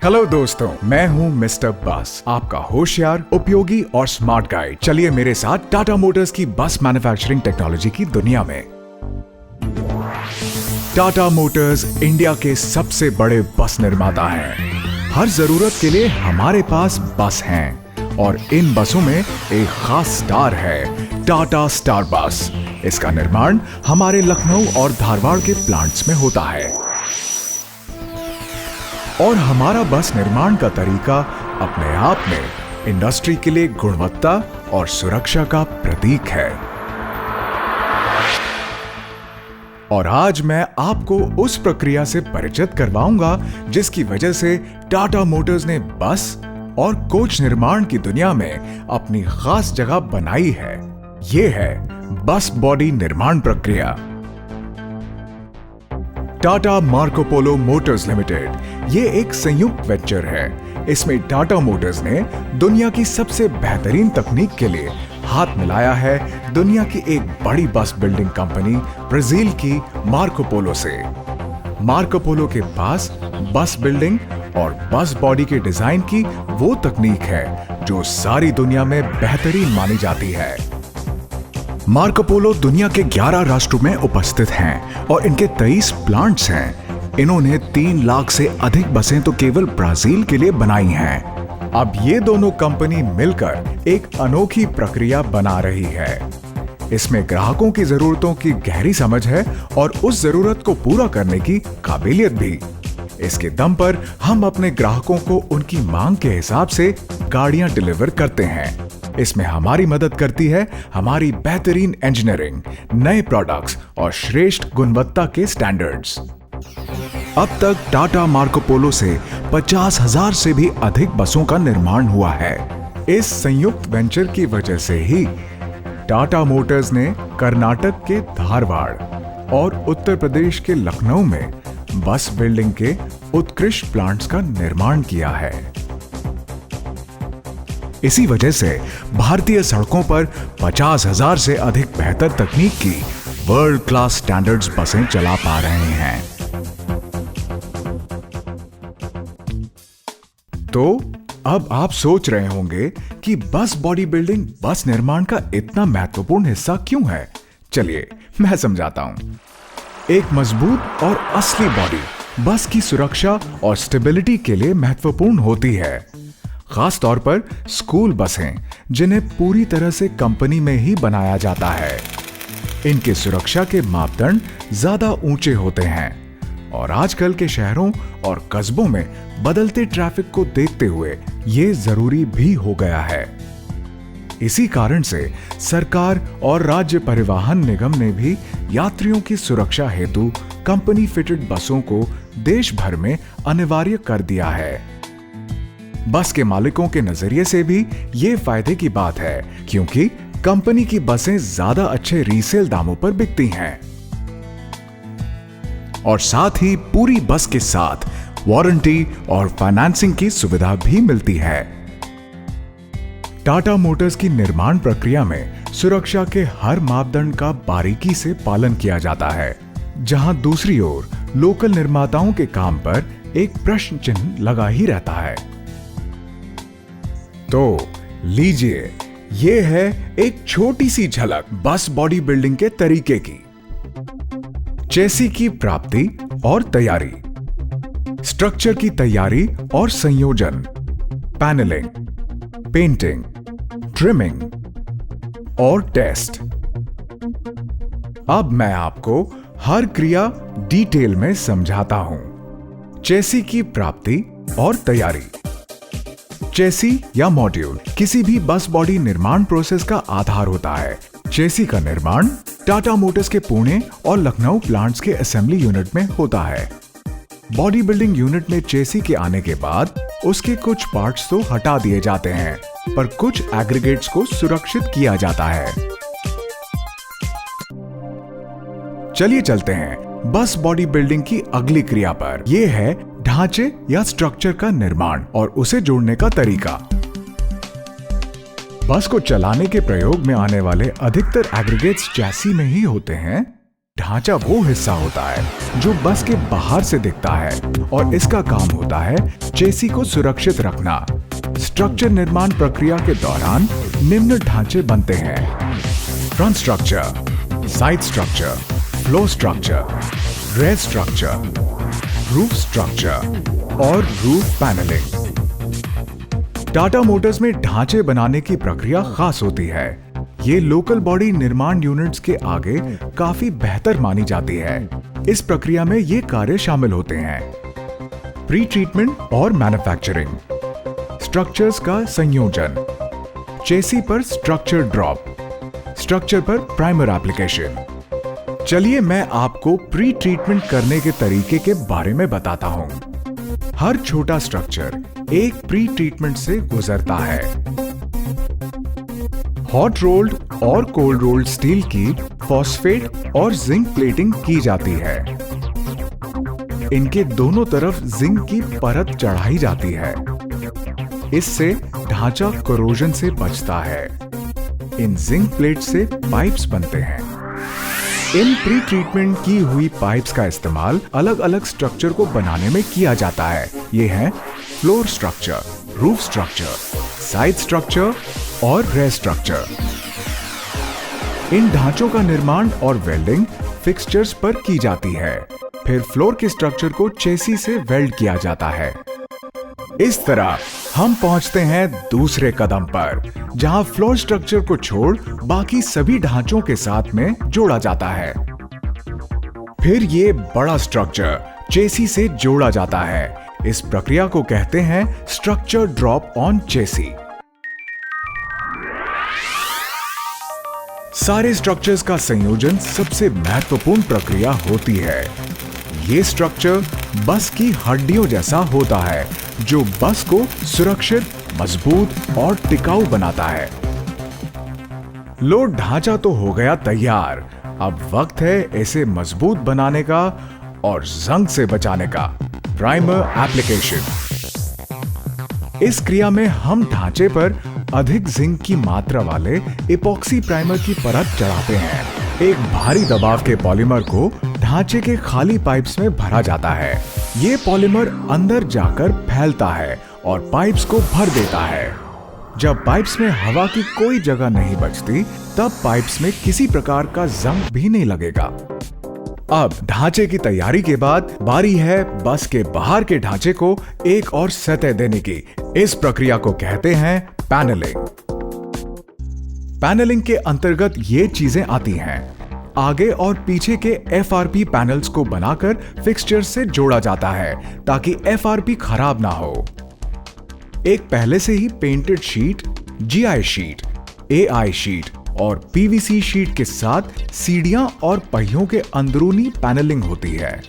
Hello दोस्तों, मैं हूं मिस्टर बस, आपका होशियार, उपयोगी और स्मार्ट गाइड। चलिए मेरे साथ टाटा मोटर्स की बस मैन्युफैक्चरिंग टेक्नोलॉजी की दुनिया में। टाटा मोटर्स इंडिया के सबसे बड़े बस निर्माता हैं। हर जरूरत के लिए हमारे पास बस हैं और इन बसों में एक खास स्टार है, टाटा स्टार बस। इसका निर्माण हमारे लखनऊ और धारवाड़ के प्लांट्स में होता है और हमारा बस निर्माण का तरीका अपने आप में इंडस्ट्री के लिए गुणवत्ता और सुरक्षा का प्रतीक है। और आज मैं आपको उस प्रक्रिया से परिचित करवाऊंगा जिसकी वजह से टाटा मोटर्स ने बस और कोच निर्माण की दुनिया में अपनी खास जगह बनाई है। यह है बस बॉडी निर्माण प्रक्रिया। Tata Marco Polo Motors limited ये एक संयुक्त वेंचर है। इसमें टाटा मोटर्स ने दुनिया की सबसे बेहतरीन तकनीक के लिए हाथ मिलाया है दुनिया की एक बड़ी बस बिल्डिंग कंपनी ब्राजील की मार्को पोलो से। मार्को पोलो के पास बस बिल्डिंग और बस बॉडी के डिजाइन की वो तकनीक है जो सारी दुनिया में बेहतरीन मानी जाती है। मार्को पोलो दुनिया के 11 राष्ट्रों में उपस्थित हैं और इनके 23 प्लांट्स हैं। इन्होंने 3 लाख से अधिक बसें तो केवल ब्राजील के लिए बनाई हैं। अब ये दोनों कंपनी मिलकर एक अनोखी प्रक्रिया बना रही है। इसमें ग्राहकों की जरूरतों की गहरी समझ है और उस जरूरत को पूरा करने की काबिलियत भी। इसके दम पर हम अपने ग्राहकों को उनकी मांग के हिसाब से गाड़ियां डिलीवर करते हैं। इसमें हमारी मदद करती है हमारी बेहतरीन इंजीनियरिंग, नए प्रोडक्ट्स और श्रेष्ठ गुणवत्ता के स्टैंडर्ड्स। अब तक टाटा मार्को पोलो से 50,000 से भी अधिक बसों का निर्माण हुआ है। इस संयुक्त वेंचर की वजह से ही टाटा मोटर्स ने कर्नाटक के धारवाड़ और उत्तर प्रदेश के लखनऊ में बस बिल्डिंग के उत्कृष्ट प्लांट्स का निर्माण किया है। इसी वजह से भारतीय सड़कों पर 50,000 से अधिक बेहतर तकनीक की वर्ल्ड क्लास स्टैंडर्ड्स बसें चला पा रहे हैं। तो अब आप सोच रहे होंगे कि बस बॉडी बिल्डिंग बस निर्माण का इतना महत्वपूर्ण हिस्सा क्यों है। चलिए मैं समझाता हूं। एक मजबूत और असली बॉडी बस की सुरक्षा और स्टेबिलिटी के लिए महत्वपूर्ण होती है, खास तौर पर स्कूल बसें जिन्हें पूरी तरह से कंपनी में ही बनाया जाता है। इनके सुरक्षा के मापदंड ज्यादा ऊंचे होते हैं और आजकल के शहरों और कस्बों में बदलते ट्रैफिक को देखते हुए ये जरूरी भी हो गया है। इसी कारण से सरकार और राज्य परिवहन निगम ने भी यात्रियों की सुरक्षा हेतु कंपनी फिटेड बसों को देश भर में अनिवार्य कर दिया है। बस के मालिकों के नजरिए से भी ये फायदे की बात है क्योंकि कंपनी की बसें ज्यादा अच्छे रीसेल दामों पर बिकती हैं और साथ ही पूरी बस के साथ वारंटी और फाइनेंसिंग की सुविधा भी मिलती है। टाटा मोटर्स की निर्माण प्रक्रिया में सुरक्षा के हर मापदंड का बारीकी से पालन किया जाता है, जहां दूसरी ओर लोकल निर्माताओं के काम पर एक प्रश्न चिन्ह लगा ही रहता है। तो लीजिए, ये है एक छोटी सी झलक बस बॉडी बिल्डिंग के तरीके की। चेसी की प्राप्ति और तैयारी, स्ट्रक्चर की तैयारी और संयोजन, पैनलिंग, पेंटिंग, ट्रिमिंग और टेस्ट। अब मैं आपको हर क्रिया डिटेल में समझाता हूं। चेसी की प्राप्ति और तैयारी। चेसी या मॉड्यूल किसी भी बस बॉडी निर्माण प्रोसेस का आधार होता है। चेसी का निर्माण टाटा मोटर्स के पुणे और लखनऊ प्लांट्स के असेंबली यूनिट में होता है। बॉडी बिल्डिंग यूनिट में चेसी के आने के बाद उसके कुछ पार्ट्स तो हटा दिए जाते हैं, पर कुछ एग्रीगेट्स को सुरक्षित किया जाता है। चलिए चलते हैं बस बॉडी बिल्डिंग की अगली क्रिया पर। यह है ढांचे या स्ट्रक्चर का निर्माण और उसे जोड़ने का तरीका। बस को चलाने के प्रयोग में आने वाले अधिकतर एग्रीगेट्स चैसी में ही होते हैं, ढांचा वो हिस्सा होता है जो बस के बाहर से दिखता है और इसका काम होता है चेसी को सुरक्षित रखना। स्ट्रक्चर निर्माण प्रक्रिया के दौरान निम्न ढांचे बनते हैं: front structure, side structure, floor structure, rear structure, roof structure और रूफ पैनलिंग। टाटा मोटर्स में ढांचे बनाने की प्रक्रिया खास होती है। ये लोकल बॉडी निर्माण यूनिट्स के आगे काफी बेहतर मानी जाती है। इस प्रक्रिया में ये कार्य शामिल होते हैं: प्री ट्रीटमेंट और मैन्युफैक्चरिंग, स्ट्रक्चर्स का संयोजन, चेसी पर स्ट्रक्चर ड्रॉप, स्ट्रक्चर पर प्राइमर एप्लीकेशन। चलिए मैं आपको प्री ट्रीटमेंट करने के तरीके के बारे में बताता हूं। हर छोटा स्ट्रक्चर एक प्री ट्रीटमेंट से गुजरता है। हॉट रोल्ड और कोल्ड रोल्ड स्टील की फॉस्फेट और जिंक प्लेटिंग की जाती है। इनके दोनों तरफ जिंक की परत चढ़ाई जाती है। इससे ढांचा कोरोजन से बचता है। इन जिंक प्लेट से पाइप्स बनते हैं। इन प्री ट्रीटमेंट की हुई पाइप्स का इस्तेमाल अलग अलग स्ट्रक्चर को बनाने में किया जाता है। ये हैं floor structure, roof structure, side structure और रेयर स्ट्रक्चर। इन ढांचों का निर्माण और वेल्डिंग फिक्सचर्स पर की जाती है। फिर फ्लोर के स्ट्रक्चर को चेसी से वेल्ड किया जाता है। इस तरह हम पहुंचते हैं दूसरे कदम पर, जहां फ्लोर स्ट्रक्चर को छोड़ बाकी सभी ढांचों के साथ में जोड़ा जाता है। फिर ये बड़ा स्ट्रक्चर चेसी से जोड़ा जाता है। इस प्रक्रिया को कहते हैं स्ट्रक्चर ड्रॉप ऑन चेसी। सारे स्ट्रक्चर्स का संयोजन सबसे महत्वपूर्ण प्रक्रिया होती है। ये स्ट्रक्चर बस की हड्डियों जैसा होता है, जो बस को सुरक्षित, मजबूत और टिकाऊ बनाता है। लो, ढांचा तो हो गया तैयार। अब वक्त है इसे मजबूत बनाने का और जंग से बचाने का। Primer application. इस क्रिया में हम ढांचे पर अधिक जिंक की मात्रा वाले इपॉक्सी प्राइमर की परत चढ़ाते हैं। एक भारी दबाव के पॉलीमर को ढांचे के खाली पाइप्स में भरा जाता है। ये पॉलीमर अंदर जाकर फैलता है और पाइप्स को भर देता है। जब पाइप्स में हवा की कोई जगह नहीं बचती, तब पाइप्स में किसी प्रकार का जंग भी नहीं लगेगा। अब ढांचे की तैयारी के बाद बारी है बस के बाहर के ढांचे को एक और सतह देने की। इस प्रक्रिया को कहते हैं पैनलिंग। पैनलिंग के अंतर्गत ये चीजें आती हैं: आगे और पीछे के एफआरपी पैनल्स को बनाकर फिक्सचर से जोड़ा जाता है ताकि एफआरपी खराब ना हो। एक पहले से ही painted sheet, GI sheet, AI sheet और पीवीसी शीट के साथ सीढ़ियां और पहियों के अंदरूनी पैनलिंग होती है।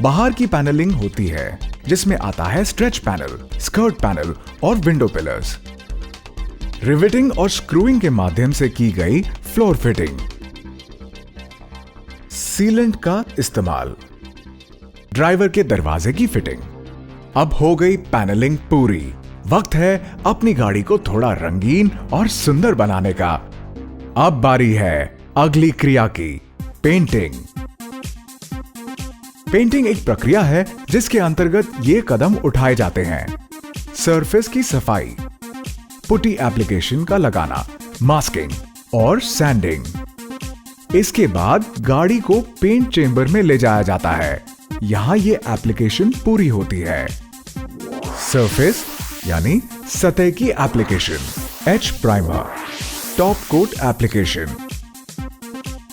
बाहर की पैनलिंग होती है, जिसमें आता है स्ट्रेच पैनल, स्कर्ट पैनल और विंडो पिलर्स। रिवेटिंग और स्क्रूइंग के माध्यम से की गई फ्लोर फिटिंग। सीलेंट का इस्तेमाल। ड्राइवर के दरवाजे की फिटिंग। अब हो गई पैनलिंग पूरी। वक्त है अपनी गाड़ी को थोड़ा रंगीन और सुंदर बनाने का। अब बारी है अगली क्रिया की, पेंटिंग। पेंटिंग एक प्रक्रिया है जिसके अंतर्गत ये कदम उठाए जाते हैं: सरफेस की सफाई, पुट्टी एप्लीकेशन का लगाना, मास्किंग और सैंडिंग। इसके बाद गाड़ी को पेंट चेंबर में ले जाया जाता है। यहां ये एप्लीकेशन पूरी होती है। सरफेस यानी सतह की application, etch primer, top coat application.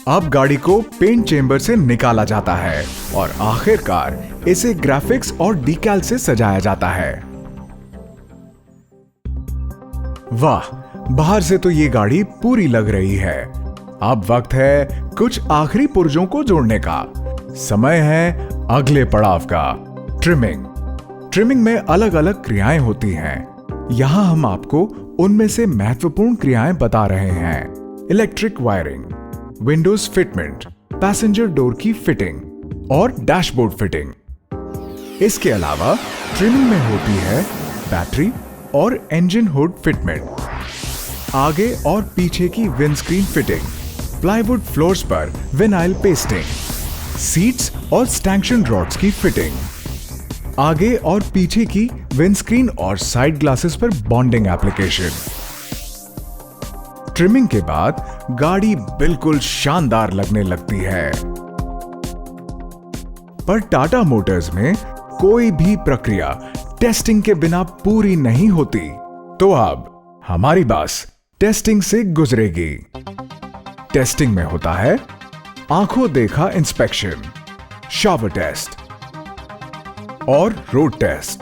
अब गाड़ी को पेंट चेंबर से निकाला जाता है और आखिरकार इसे ग्राफिक्स और डिकैल से सजाया जाता है। वाह, बाहर से तो ये गाड़ी पूरी लग रही है। अब वक्त है कुछ आखिरी पुर्जों को जोड़ने का। समय है अगले पड़ाव का, ट्रिमिंग। ट्रिमिंग में अलग अलग क्रियाएं होती हैं। यहां हम आपको उनमें से महत्वपूर्ण क्रियाएं बता रहे हैं: electric wiring, Windows fitment, passenger door की फिटिंग और डैशबोर्ड फिटिंग। इसके अलावा ट्रिमिंग में होती है बैटरी और इंजन हुड फिटमेंट, आगे और पीछे की विंडस्क्रीन फिटिंग, प्लाईवुड फ्लोर्स पर विनाइल पेस्टिंग, सीट्स और स्टैंक्शन रॉड्स की फिटिंग, आगे और पीछे की विंडस्क्रीन और साइड ग्लासेस पर बॉन्डिंग एप्लीकेशन। ट्रिमिंग के बाद गाड़ी बिल्कुल शानदार लगने लगती है। पर टाटा मोटर्स में कोई भी प्रक्रिया टेस्टिंग के बिना पूरी नहीं होती। तो अब हमारी बस टेस्टिंग से गुजरेगी। टेस्टिंग में होता है आंखों देखा इंस्पेक्शन, शॉवर टेस्ट और रोड टेस्ट।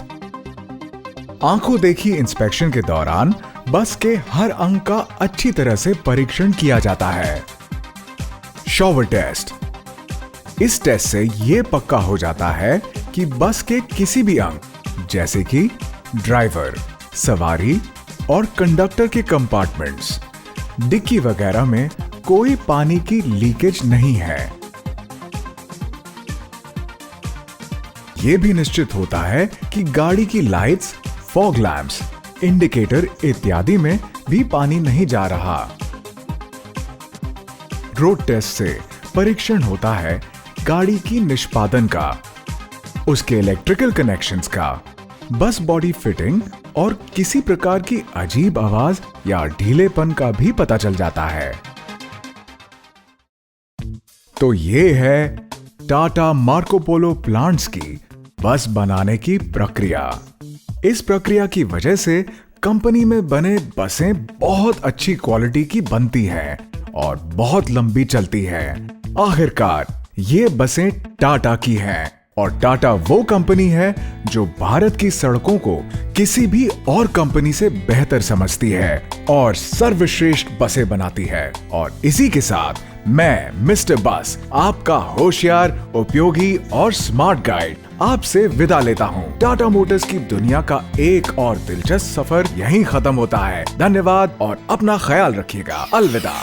आंखों देखी इंस्पेक्शन के दौरान बस के हर अंग का अच्छी तरह से परीक्षण किया जाता है। शॉवर टेस्ट, इस टेस्ट से यह पक्का हो जाता है कि बस के किसी भी अंग जैसे कि ड्राइवर, सवारी और कंडक्टर के कंपार्टमेंट्स, डिक्की वगैरह में कोई पानी की लीकेज नहीं है। यह भी निश्चित होता है कि गाड़ी की लाइट्स, फॉग लैंप्स, इंडिकेटर इत्यादि में भी पानी नहीं जा रहा। रोड टेस्ट से परीक्षण होता है गाड़ी की निष्पादन का, उसके इलेक्ट्रिकल कनेक्शंस का, बस बॉडी फिटिंग और किसी प्रकार की अजीब आवाज या ढीलेपन का भी पता चल जाता है। तो ये है टाटा मार्को पोलो प्लांट्स की बस बनाने की प्रक्रिया। इस प्रक्रिया की वजह से कंपनी में बने बसें बहुत अच्छी क्वालिटी की बनती हैं और बहुत लंबी चलती हैं। आखिरकार ये बसें टाटा की हैं और टाटा वो कंपनी है जो भारत की सड़कों को किसी भी और कंपनी से बेहतर समझती है और सर्वश्रेष्ठ बसें बनाती है। और इसी के साथ मैं मिस्टर बस, आपका होशियार, उपयोगी और स्मार्ट गाइड, आपसे विदा लेता हूं। टाटा मोटर्स की दुनिया का एक और दिलचस्प सफर यहीं खत्म होता है। धन्यवाद और अपना ख्याल रखिएगा। अलविदा।